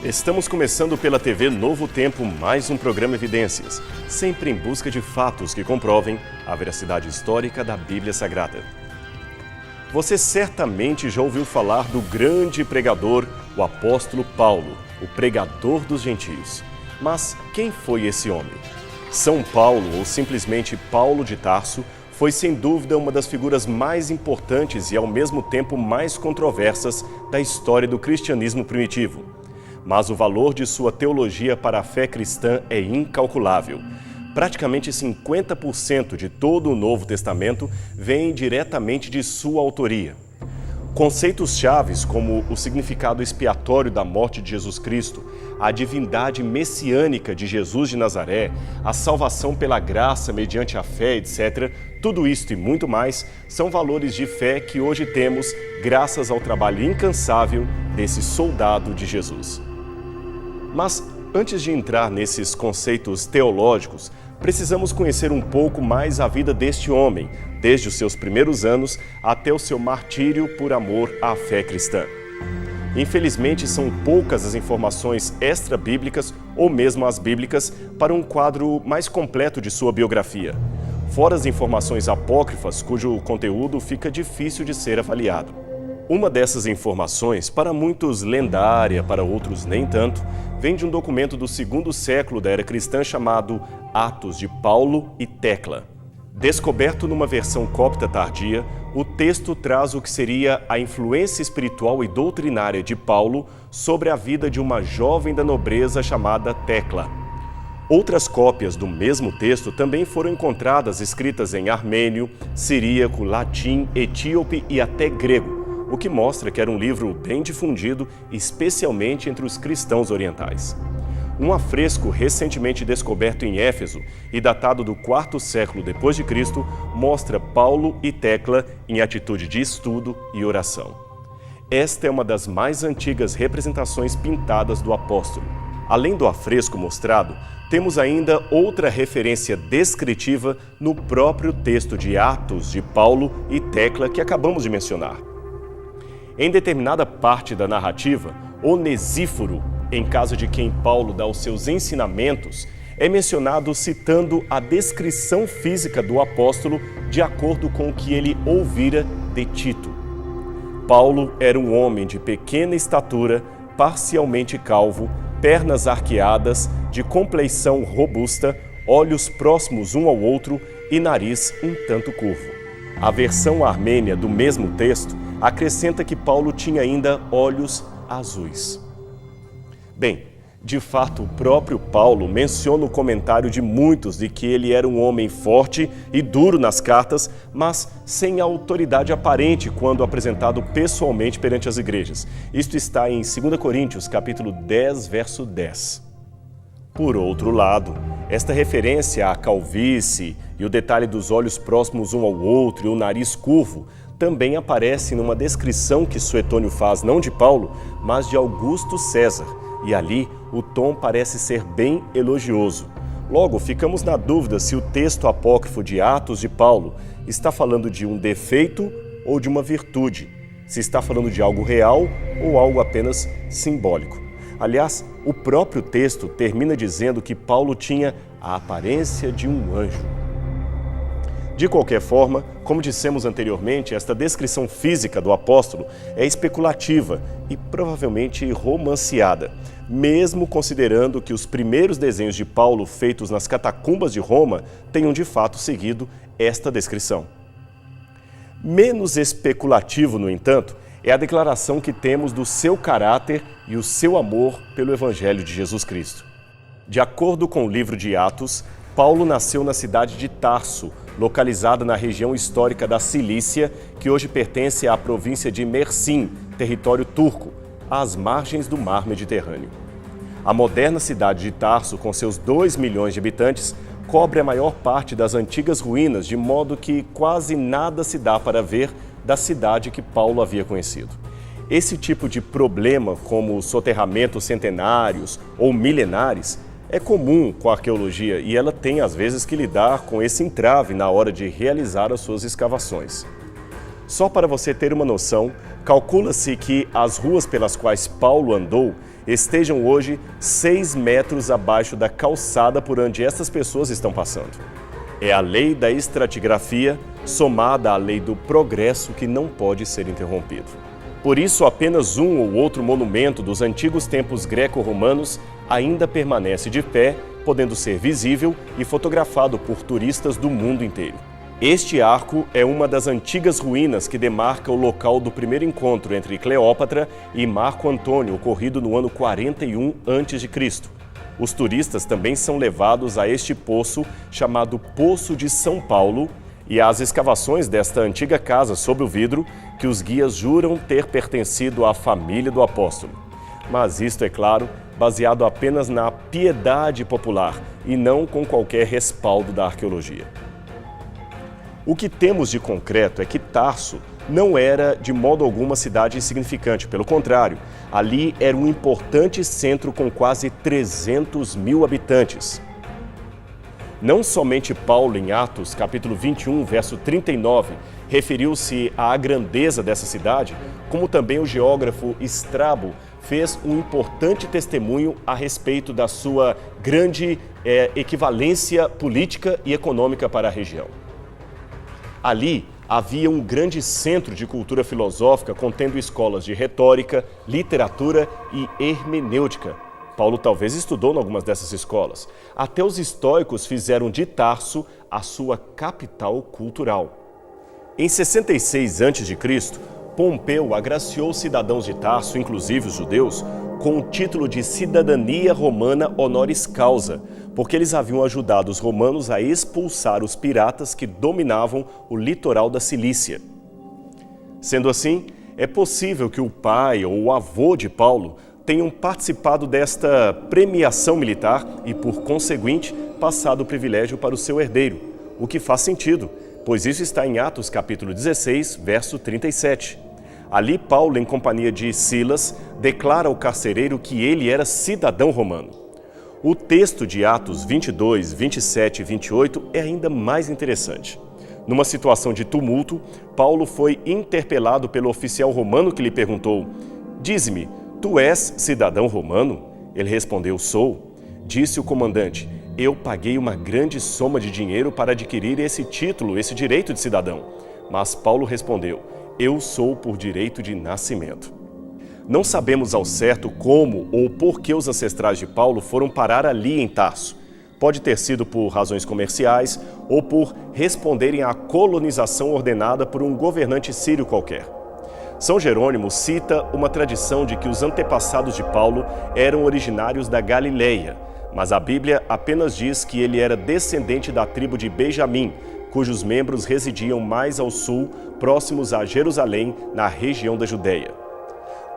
Estamos começando pela TV Novo Tempo mais um programa Evidências, sempre em busca de fatos que comprovem a veracidade histórica da Bíblia Sagrada. Você certamente já ouviu falar do grande pregador, o apóstolo Paulo, o pregador dos gentios. Mas quem foi esse homem? São Paulo, ou simplesmente Paulo de Tarso, foi sem dúvida uma das figuras mais importantes e ao mesmo tempo mais controversas da história do cristianismo primitivo. Mas o valor de sua teologia para a fé cristã é incalculável. Praticamente 50% de todo o Novo Testamento vem diretamente de sua autoria. Conceitos chaves como o significado expiatório da morte de Jesus Cristo, a divindade messiânica de Jesus de Nazaré, a salvação pela graça mediante a fé, etc., tudo isto e muito mais são valores de fé que hoje temos graças ao trabalho incansável desse soldado de Jesus. Mas, antes de entrar nesses conceitos teológicos, precisamos conhecer um pouco mais a vida deste homem, desde os seus primeiros anos até o seu martírio por amor à fé cristã. Infelizmente, são poucas as informações extra-bíblicas ou mesmo as bíblicas para um quadro mais completo de sua biografia, fora as informações apócrifas cujo conteúdo fica difícil de ser avaliado. Uma dessas informações, para muitos lendária, para outros nem tanto, vem de um documento do segundo século da era cristã chamado Atos de Paulo e Tecla. Descoberto numa versão copta tardia, o texto traz o que seria a influência espiritual e doutrinária de Paulo sobre a vida de uma jovem da nobreza chamada Tecla. Outras cópias do mesmo texto também foram encontradas escritas em armênio, siríaco, latim, etíope e até grego, o que mostra que era um livro bem difundido, especialmente entre os cristãos orientais. Um afresco recentemente descoberto em Éfeso e datado do IV século depois de Cristo mostra Paulo e Tecla em atitude de estudo e oração. Esta é uma das mais antigas representações pintadas do apóstolo. Além do afresco mostrado, temos ainda outra referência descritiva no próprio texto de Atos de Paulo e Tecla que acabamos de mencionar. Em determinada parte da narrativa, Onesíforo, em caso de quem Paulo dá os seus ensinamentos, é mencionado citando a descrição física do apóstolo de acordo com o que ele ouvira de Tito. Paulo era um homem de pequena estatura, parcialmente calvo, pernas arqueadas, de compleição robusta, olhos próximos um ao outro e nariz um tanto curvo. A versão armênia do mesmo texto acrescenta que Paulo tinha ainda olhos azuis. Bem, de fato, o próprio Paulo menciona o comentário de muitos de que ele era um homem forte e duro nas cartas, mas sem autoridade aparente quando apresentado pessoalmente perante as igrejas. Isto está em 2 Coríntios, capítulo 10, verso 10. Por outro lado, esta referência à calvície e o detalhe dos olhos próximos um ao outro e o nariz curvo também aparece numa descrição que Suetônio faz não de Paulo, mas de Augusto César, e ali o tom parece ser bem elogioso. Logo, ficamos na dúvida se o texto apócrifo de Atos de Paulo está falando de um defeito ou de uma virtude, se está falando de algo real ou algo apenas simbólico. Aliás, o próprio texto termina dizendo que Paulo tinha a aparência de um anjo. De qualquer forma, como dissemos anteriormente, esta descrição física do apóstolo é especulativa e provavelmente romanceada, mesmo considerando que os primeiros desenhos de Paulo feitos nas catacumbas de Roma tenham de fato seguido esta descrição. Menos especulativo, no entanto, é a declaração que temos do seu caráter e o seu amor pelo Evangelho de Jesus Cristo. De acordo com o livro de Atos, Paulo nasceu na cidade de Tarso, localizada na região histórica da Cilícia, que hoje pertence à província de Mersim, território turco, às margens do mar Mediterrâneo. A moderna cidade de Tarso, com seus 2 milhões de habitantes, cobre a maior parte das antigas ruínas, de modo que quase nada se dá para ver da cidade que Paulo havia conhecido. Esse tipo de problema, como soterramentos centenários ou milenares, é comum com a arqueologia e ela tem às vezes que lidar com esse entrave na hora de realizar as suas escavações. Só para você ter uma noção, calcula-se que as ruas pelas quais Paulo andou estejam hoje 6 metros abaixo da calçada por onde essas pessoas estão passando. É a lei da estratigrafia somada à lei do progresso que não pode ser interrompido. Por isso, apenas um ou outro monumento dos antigos tempos greco-romanos ainda permanece de pé, podendo ser visível e fotografado por turistas do mundo inteiro. Este arco é uma das antigas ruínas que demarca o local do primeiro encontro entre Cleópatra e Marco Antônio, ocorrido no ano 41 a.C. Os turistas também são levados a este poço, chamado Poço de São Paulo, e às escavações desta antiga casa sob o vidro, que os guias juram ter pertencido à família do apóstolo. Mas isto, é claro, baseado apenas na piedade popular e não com qualquer respaldo da arqueologia. O que temos de concreto é que Tarso não era de modo algum uma cidade insignificante. Pelo contrário, ali era um importante centro com quase 300 mil habitantes. Não somente Paulo, em Atos, capítulo 21, verso 39, referiu-se à grandeza dessa cidade, como também o geógrafo Estrabo fez um importante testemunho a respeito da sua grande equivalência política e econômica para a região. Ali havia um grande centro de cultura filosófica contendo escolas de retórica, literatura e hermenêutica. Paulo talvez estudou em algumas dessas escolas. Até os estoicos fizeram de Tarso a sua capital cultural. Em 66 a.C., Pompeu agraciou cidadãos de Tarso, inclusive os judeus, com o título de cidadania romana honoris causa, porque eles haviam ajudado os romanos a expulsar os piratas que dominavam o litoral da Cilícia. Sendo assim, é possível que o pai ou o avô de Paulo tenham participado desta premiação militar e, por conseguinte, passado o privilégio para o seu herdeiro, o que faz sentido, pois isso está em Atos capítulo 16, verso 37. Ali, Paulo, em companhia de Silas, declara ao carcereiro que ele era cidadão romano. O texto de Atos 22, 27 e 28 é ainda mais interessante. Numa situação de tumulto, Paulo foi interpelado pelo oficial romano que lhe perguntou: "Dize-me, tu és cidadão romano?" Ele respondeu: "Sou." Disse o comandante: "Eu paguei uma grande soma de dinheiro para adquirir esse título, esse direito de cidadão." Mas Paulo respondeu: "Eu sou por direito de nascimento." Não sabemos ao certo como ou por que os ancestrais de Paulo foram parar ali em Tarso. Pode ter sido por razões comerciais ou por responderem à colonização ordenada por um governante sírio qualquer. São Jerônimo cita uma tradição de que os antepassados de Paulo eram originários da Galileia, mas a Bíblia apenas diz que ele era descendente da tribo de Benjamim, cujos membros residiam mais ao sul, próximos a Jerusalém, na região da Judeia.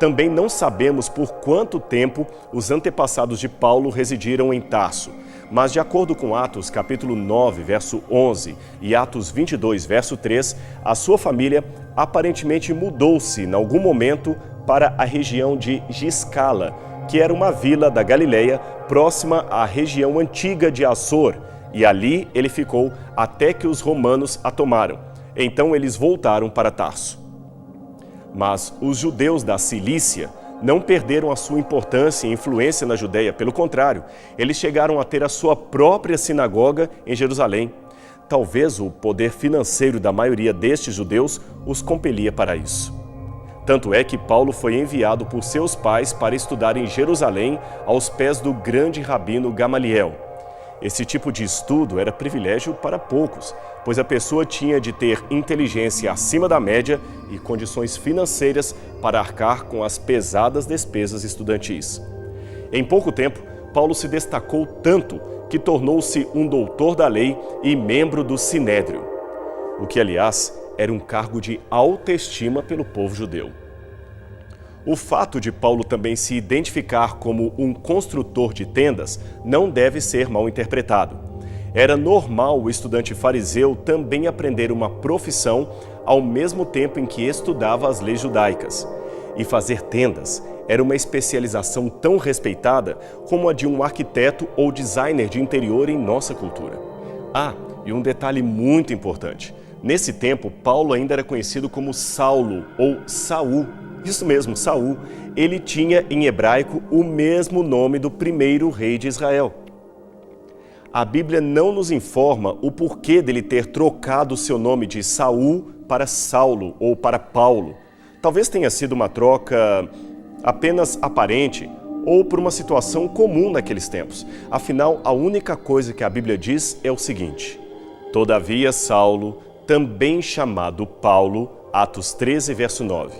Também não sabemos por quanto tempo os antepassados de Paulo residiram em Tarso, mas de acordo com Atos capítulo 9, verso 11 e Atos 22, verso 3, a sua família aparentemente mudou-se em algum momento para a região de Giscala, que era uma vila da Galileia próxima à região antiga de Assor, e ali ele ficou até que os romanos a tomaram. Então eles voltaram para Tarso. Mas os judeus da Cilícia não perderam a sua importância e influência na Judeia. Pelo contrário, eles chegaram a ter a sua própria sinagoga em Jerusalém. Talvez o poder financeiro da maioria destes judeus os compelia para isso. Tanto é que Paulo foi enviado por seus pais para estudar em Jerusalém aos pés do grande rabino Gamaliel. Esse tipo de estudo era privilégio para poucos, pois a pessoa tinha de ter inteligência acima da média e condições financeiras para arcar com as pesadas despesas estudantis. Em pouco tempo, Paulo se destacou tanto que tornou-se um doutor da lei e membro do Sinédrio, o que, aliás, era um cargo de alta estima pelo povo judeu. O fato de Paulo também se identificar como um construtor de tendas não deve ser mal interpretado. Era normal o estudante fariseu também aprender uma profissão ao mesmo tempo em que estudava as leis judaicas. E fazer tendas era uma especialização tão respeitada como a de um arquiteto ou designer de interior em nossa cultura. Ah, e um detalhe muito importante. Nesse tempo, Paulo ainda era conhecido como Saulo ou Saul. Isso mesmo, Saul, ele tinha em hebraico o mesmo nome do primeiro rei de Israel. A Bíblia não nos informa o porquê dele ter trocado o seu nome de Saul para Saulo ou para Paulo. Talvez tenha sido uma troca apenas aparente ou por uma situação comum naqueles tempos. Afinal, a única coisa que a Bíblia diz é o seguinte: todavia Saulo, também chamado Paulo, Atos 13, verso 9.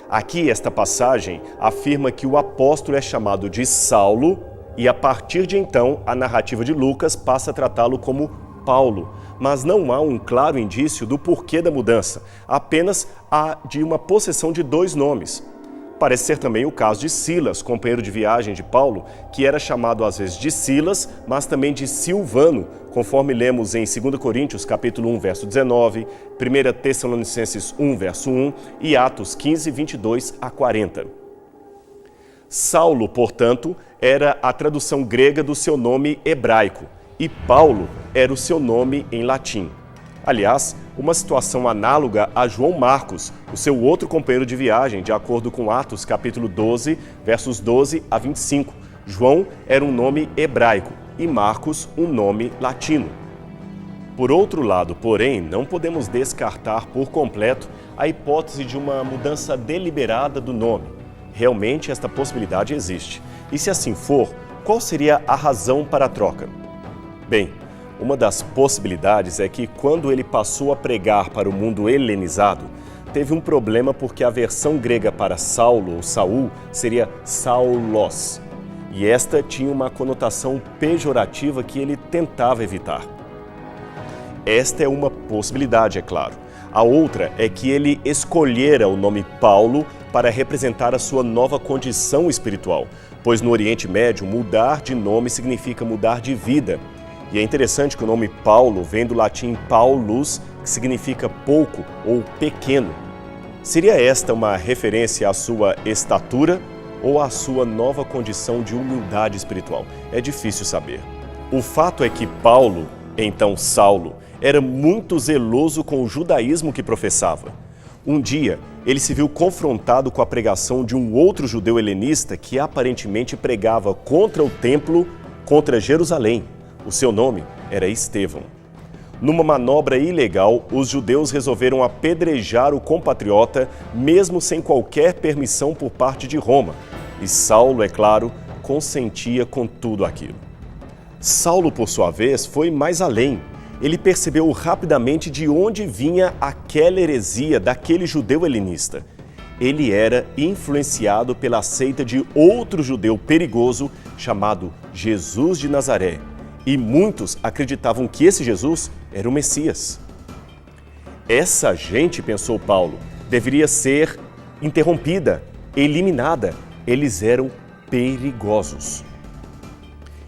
Aqui, esta passagem afirma que o apóstolo é chamado de Saulo e, a partir de então, a narrativa de Lucas passa a tratá-lo como Paulo. Mas não há um claro indício do porquê da mudança, apenas a de uma possessão de dois nomes. Parece ser também o caso de Silas, companheiro de viagem de Paulo, que era chamado às vezes de Silas, mas também de Silvano, conforme lemos em 2 Coríntios capítulo 1, verso 19, 1 Tessalonicenses 1, verso 1 e Atos 15, 22 a 40. Saulo, portanto, era a tradução grega do seu nome hebraico e Paulo era o seu nome em latim. Aliás, uma situação análoga a João Marcos, o seu outro companheiro de viagem, de acordo com Atos capítulo 12, versos 12 a 25. João era um nome hebraico e Marcos um nome latino. Por outro lado, porém, não podemos descartar por completo a hipótese de uma mudança deliberada do nome. Realmente esta possibilidade existe. E se assim for, qual seria a razão para a troca? Bem, uma das possibilidades é que quando ele passou a pregar para o mundo helenizado, teve um problema porque a versão grega para Saulo ou Saul seria Saulos. E esta tinha uma conotação pejorativa que ele tentava evitar. Esta é uma possibilidade, é claro. A outra é que ele escolhera o nome Paulo para representar a sua nova condição espiritual, pois no Oriente Médio, mudar de nome significa mudar de vida. E é interessante que o nome Paulo vem do latim Paulus, que significa pouco ou pequeno. Seria esta uma referência à sua estatura ou à sua nova condição de humildade espiritual? É difícil saber. O fato é que Paulo, então Saulo, era muito zeloso com o judaísmo que professava. Um dia, ele se viu confrontado com a pregação de um outro judeu helenista que aparentemente pregava contra o templo, contra Jerusalém. O seu nome era Estevão. Numa manobra ilegal, os judeus resolveram apedrejar o compatriota, mesmo sem qualquer permissão por parte de Roma. E Saulo, é claro, consentia com tudo aquilo. Saulo, por sua vez, foi mais além. Ele percebeu rapidamente de onde vinha aquela heresia daquele judeu helenista. Ele era influenciado pela seita de outro judeu perigoso chamado Jesus de Nazaré. E muitos acreditavam que esse Jesus era o Messias. Essa gente, pensou Paulo, deveria ser interrompida, eliminada. Eles eram perigosos.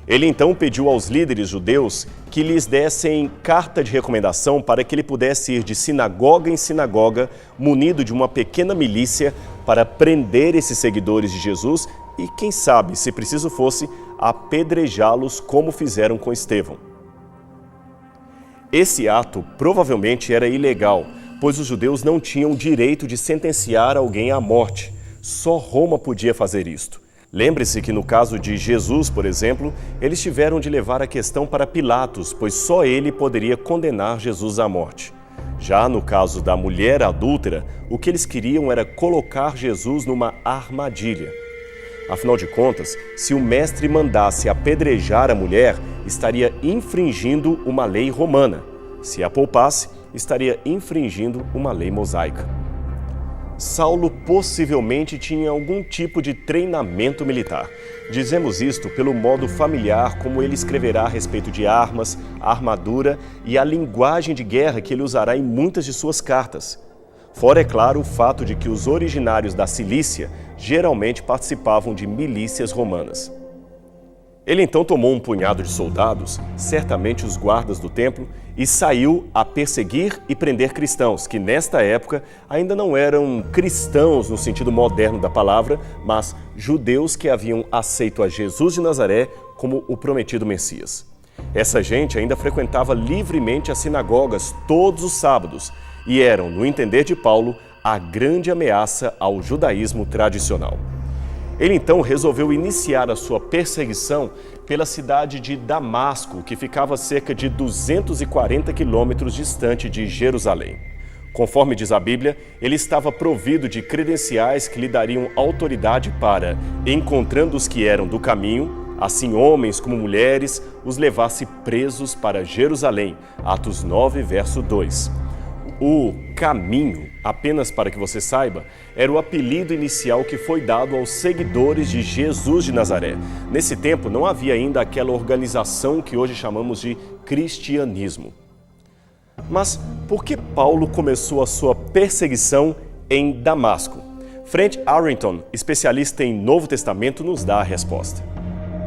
Ele então pediu aos líderes judeus que lhes dessem carta de recomendação para que ele pudesse ir de sinagoga em sinagoga, munido de uma pequena milícia, para prender esses seguidores de Jesus e, quem sabe, se preciso fosse, apedrejá-los como fizeram com Estevão. Esse ato provavelmente era ilegal, pois os judeus não tinham direito de sentenciar alguém à morte. Só Roma podia fazer isto. Lembre-se que no caso de Jesus, por exemplo, eles tiveram de levar a questão para Pilatos, pois só ele poderia condenar Jesus à morte. Já no caso da mulher adúltera, o que eles queriam era colocar Jesus numa armadilha. Afinal de contas, se o mestre mandasse apedrejar a mulher, estaria infringindo uma lei romana. Se a poupasse, estaria infringindo uma lei mosaica. Saulo possivelmente tinha algum tipo de treinamento militar. Dizemos isto pelo modo familiar como ele escreverá a respeito de armas, armadura e a linguagem de guerra que ele usará em muitas de suas cartas. Fora, é claro, o fato de que os originários da Cilícia geralmente participavam de milícias romanas. Ele então tomou um punhado de soldados, certamente os guardas do templo, e saiu a perseguir e prender cristãos, que nesta época ainda não eram cristãos no sentido moderno da palavra, mas judeus que haviam aceito a Jesus de Nazaré como o prometido Messias. Essa gente ainda frequentava livremente as sinagogas todos os sábados e eram, no entender de Paulo, a grande ameaça ao judaísmo tradicional. Ele então resolveu iniciar a sua perseguição pela cidade de Damasco, que ficava a cerca de 240 quilômetros distante de Jerusalém. Conforme diz a Bíblia, ele estava provido de credenciais que lhe dariam autoridade para, encontrando os que eram do caminho, assim homens como mulheres, os levasse presos para Jerusalém. Atos 9, verso 2. O caminho, apenas para que você saiba, era o apelido inicial que foi dado aos seguidores de Jesus de Nazaré. Nesse tempo não havia ainda aquela organização que hoje chamamos de cristianismo. Mas por que Paulo começou a sua perseguição em Damasco? Frank Arrington, especialista em Novo Testamento, nos dá a resposta.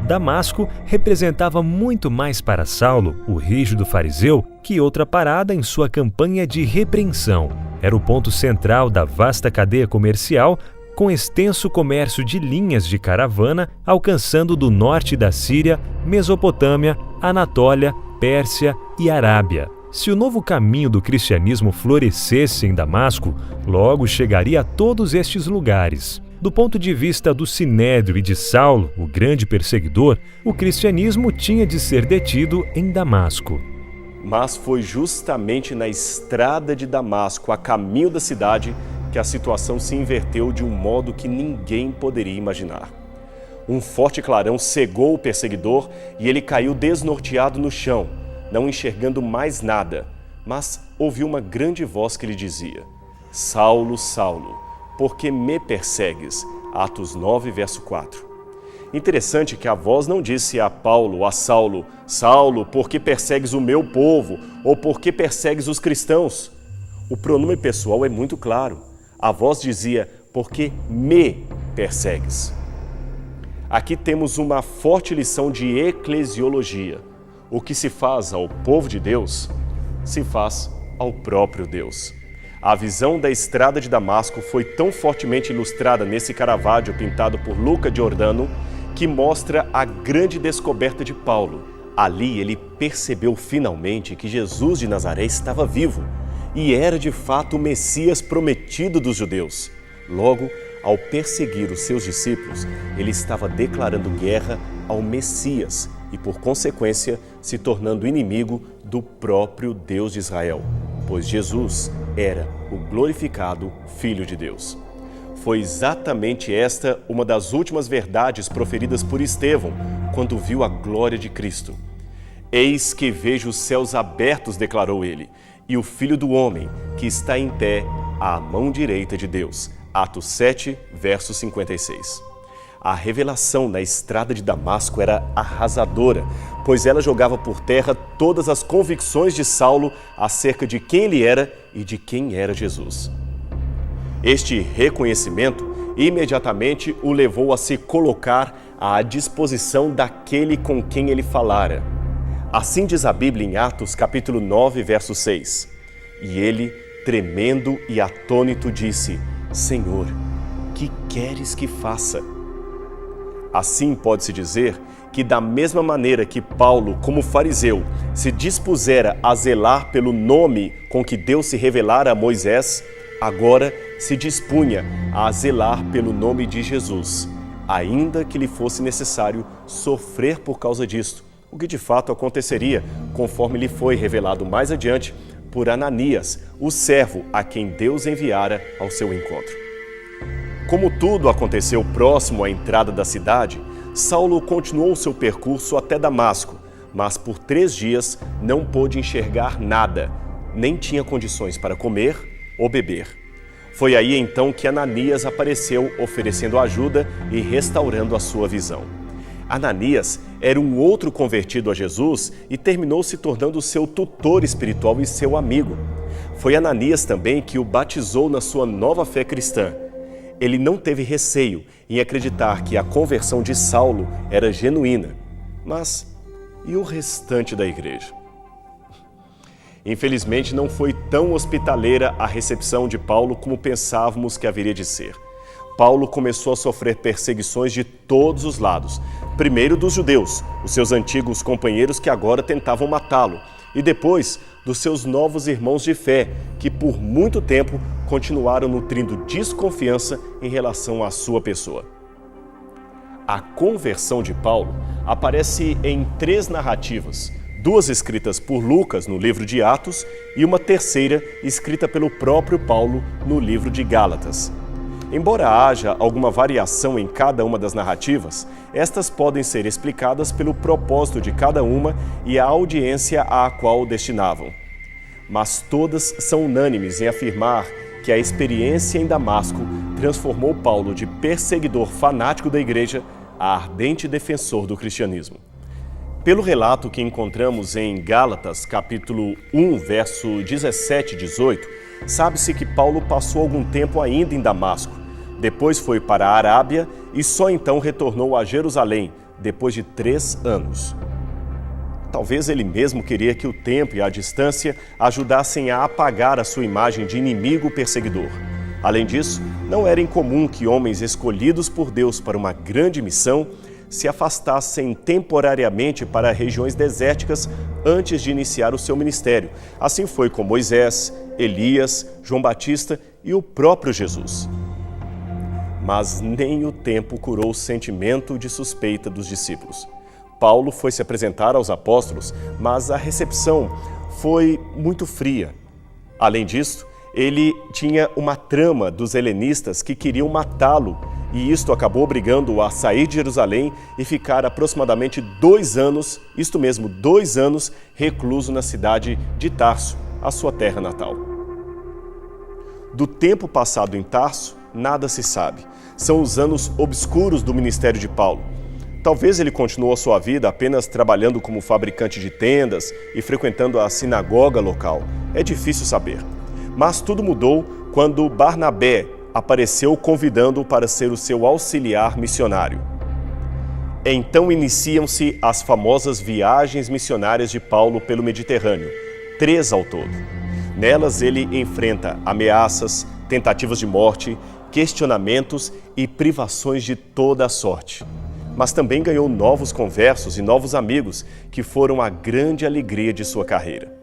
Damasco representava muito mais para Saulo, o rígido fariseu, que outra parada em sua campanha de repreensão. Era o ponto central da vasta cadeia comercial, com extenso comércio de linhas de caravana, alcançando do norte da Síria, Mesopotâmia, Anatólia, Pérsia e Arábia. Se o novo caminho do cristianismo florescesse em Damasco, logo chegaria a todos estes lugares. Do ponto de vista do Sinédrio e de Saulo, o grande perseguidor, o cristianismo tinha de ser detido em Damasco. Mas foi justamente na estrada de Damasco, a caminho da cidade, que a situação se inverteu de um modo que ninguém poderia imaginar. Um forte clarão cegou o perseguidor e ele caiu desnorteado no chão, não enxergando mais nada, mas ouviu uma grande voz que lhe dizia: Saulo, Saulo, por que me persegues? Atos 9, verso 4. Interessante que a voz não disse a Paulo, a Saulo: Saulo, por que persegues o meu povo? Ou por que persegues os cristãos? O pronome pessoal é muito claro. A voz dizia: por que me persegues? Aqui temos uma forte lição de eclesiologia. O que se faz ao povo de Deus, se faz ao próprio Deus. A visão da estrada de Damasco foi tão fortemente ilustrada nesse Caravaggio pintado por Luca Giordano, que mostra a grande descoberta de Paulo. Ali ele percebeu finalmente que Jesus de Nazaré estava vivo e era de fato o Messias prometido dos judeus. Logo, ao perseguir os seus discípulos, ele estava declarando guerra ao Messias e, por consequência, se tornando inimigo do próprio Deus de Israel, pois Jesus era o glorificado Filho de Deus. Foi exatamente esta uma das últimas verdades proferidas por Estevão, quando viu a glória de Cristo. Eis que vejo os céus abertos, declarou ele, e o Filho do Homem, que está em pé à mão direita de Deus. Atos 7, verso 56. A revelação na estrada de Damasco era arrasadora, pois ela jogava por terra todas as convicções de Saulo acerca de quem ele era e de quem era Jesus. Este reconhecimento imediatamente o levou a se colocar à disposição daquele com quem ele falara. Assim diz a Bíblia em Atos, capítulo 9, verso 6. E ele, tremendo e atônito, disse: Senhor, que queres que faça? Assim pode-se dizer que, da mesma maneira que Paulo, como fariseu, se dispusera a zelar pelo nome com que Deus se revelara a Moisés, agora se dispunha a zelar pelo nome de Jesus, ainda que lhe fosse necessário sofrer por causa disto, o que de fato aconteceria, conforme lhe foi revelado mais adiante por Ananias, o servo a quem Deus enviara ao seu encontro. Como tudo aconteceu próximo à entrada da cidade, Saulo continuou seu percurso até Damasco, mas por 3 dias não pôde enxergar nada, nem tinha condições para comer ou beber. Foi aí então que Ananias apareceu oferecendo ajuda e restaurando a sua visão. Ananias era um outro convertido a Jesus e terminou se tornando seu tutor espiritual e seu amigo. Foi Ananias também que o batizou na sua nova fé cristã. Ele não teve receio em acreditar que a conversão de Saulo era genuína. Mas e o restante da igreja? Infelizmente, não foi tão hospitaleira a recepção de Paulo como pensávamos que haveria de ser. Paulo começou a sofrer perseguições de todos os lados. Primeiro dos judeus, os seus antigos companheiros que agora tentavam matá-lo, e depois dos seus novos irmãos de fé, que por muito tempo continuaram nutrindo desconfiança em relação à sua pessoa. A conversão de Paulo aparece em 3 narrativas, 2 escritas por Lucas no livro de Atos e uma terceira escrita pelo próprio Paulo no livro de Gálatas. Embora haja alguma variação em cada uma das narrativas, estas podem ser explicadas pelo propósito de cada uma e a audiência à qual destinavam. Mas todas são unânimes em afirmar que a experiência em Damasco transformou Paulo de perseguidor fanático da igreja a ardente defensor do cristianismo. Pelo relato que encontramos em Gálatas, capítulo 1, verso 17 e 18, sabe-se que Paulo passou algum tempo ainda em Damasco, depois foi para a Arábia e só então retornou a Jerusalém, depois de 3 anos. Talvez ele mesmo queria que o tempo e a distância ajudassem a apagar a sua imagem de inimigo perseguidor. Além disso, não era incomum que homens escolhidos por Deus para uma grande missão se afastassem temporariamente para regiões desérticas antes de iniciar o seu ministério. Assim foi com Moisés, Elias, João Batista e o próprio Jesus. Mas nem o tempo curou o sentimento de suspeita dos discípulos. Paulo foi se apresentar aos apóstolos, mas a recepção foi muito fria. Além disso, ele tinha uma trama dos helenistas que queriam matá-lo, e isto acabou obrigando-o a sair de Jerusalém e ficar aproximadamente 2 anos, isto mesmo, 2 anos, recluso na cidade de Tarso, a sua terra natal. Do tempo passado em Tarso, nada se sabe. São os anos obscuros do ministério de Paulo. Talvez ele continuou a sua vida apenas trabalhando como fabricante de tendas e frequentando a sinagoga local. É difícil saber. Mas tudo mudou quando Barnabé apareceu convidando-o para ser o seu auxiliar missionário. Então iniciam-se as famosas viagens missionárias de Paulo pelo Mediterrâneo, 3 ao todo. Nelas ele enfrenta ameaças, tentativas de morte, questionamentos e privações de toda a sorte. Mas também ganhou novos conversos e novos amigos que foram a grande alegria de sua carreira.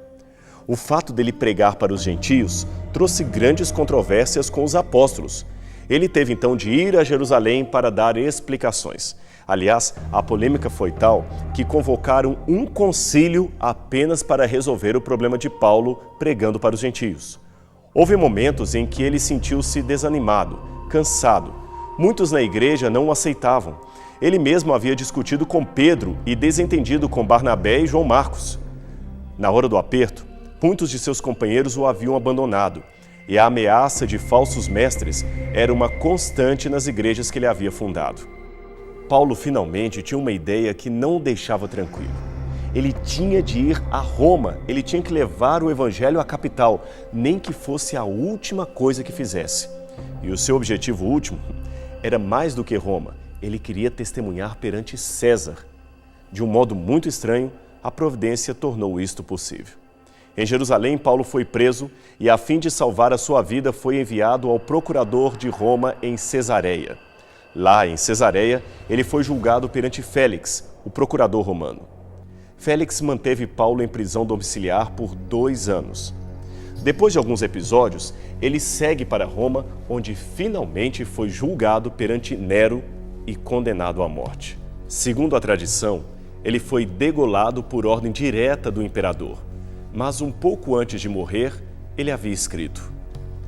O fato dele pregar para os gentios trouxe grandes controvérsias com os apóstolos. Ele teve então de ir a Jerusalém para dar explicações. Aliás, a polêmica foi tal que convocaram um concílio apenas para resolver o problema de Paulo pregando para os gentios. Houve momentos em que ele sentiu-se desanimado, cansado. Muitos na igreja não o aceitavam. Ele mesmo havia discutido com Pedro e desentendido com Barnabé e João Marcos. Na hora do aperto, muitos de seus companheiros o haviam abandonado, e a ameaça de falsos mestres era uma constante nas igrejas que ele havia fundado. Paulo finalmente tinha uma ideia que não o deixava tranquilo. Ele tinha de ir a Roma, ele tinha que levar o evangelho à capital, nem que fosse a última coisa que fizesse. E o seu objetivo último era mais do que Roma, ele queria testemunhar perante César. De um modo muito estranho, a providência tornou isto possível. Em Jerusalém, Paulo foi preso e, a fim de salvar a sua vida, foi enviado ao procurador de Roma em Cesareia. Lá, em Cesareia, ele foi julgado perante Félix, o procurador romano. Félix manteve Paulo em prisão domiciliar por 2 anos. Depois de alguns episódios, ele segue para Roma, onde finalmente foi julgado perante Nero e condenado à morte. Segundo a tradição, ele foi degolado por ordem direta do imperador. Mas um pouco antes de morrer, ele havia escrito: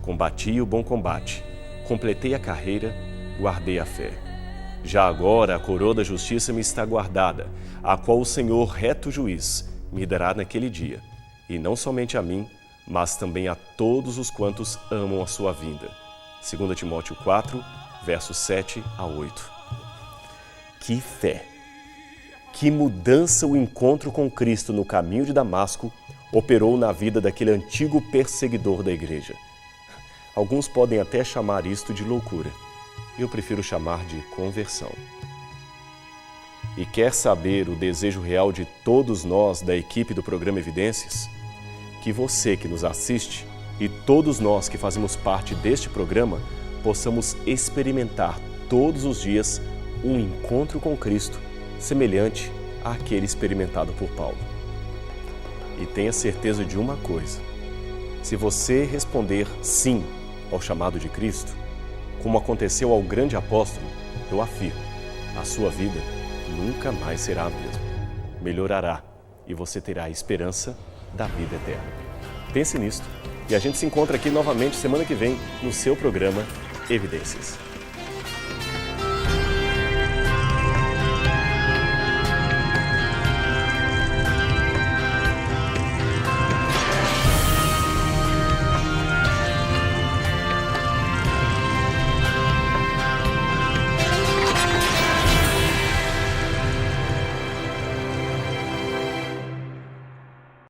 "Combati o bom combate, completei a carreira, guardei a fé. Já agora a coroa da justiça me está guardada, a qual o Senhor, reto juiz, me dará naquele dia, e não somente a mim, mas também a todos os quantos amam a sua vinda." 2 Timóteo 4, versos 7 a 8. Que fé! Que mudança o encontro com Cristo no caminho de Damasco operou na vida daquele antigo perseguidor da igreja. Alguns podem até chamar isto de loucura. Eu prefiro chamar de conversão. E quer saber o desejo real de todos nós da equipe do programa Evidências? Que você que nos assiste e todos nós que fazemos parte deste programa possamos experimentar todos os dias um encontro com Cristo semelhante àquele experimentado por Paulo. E tenha certeza de uma coisa: se você responder sim ao chamado de Cristo, como aconteceu ao grande apóstolo, eu afirmo, a sua vida nunca mais será a mesma. Melhorará e você terá a esperança da vida eterna. Pense nisto e a gente se encontra aqui novamente semana que vem no seu programa Evidências.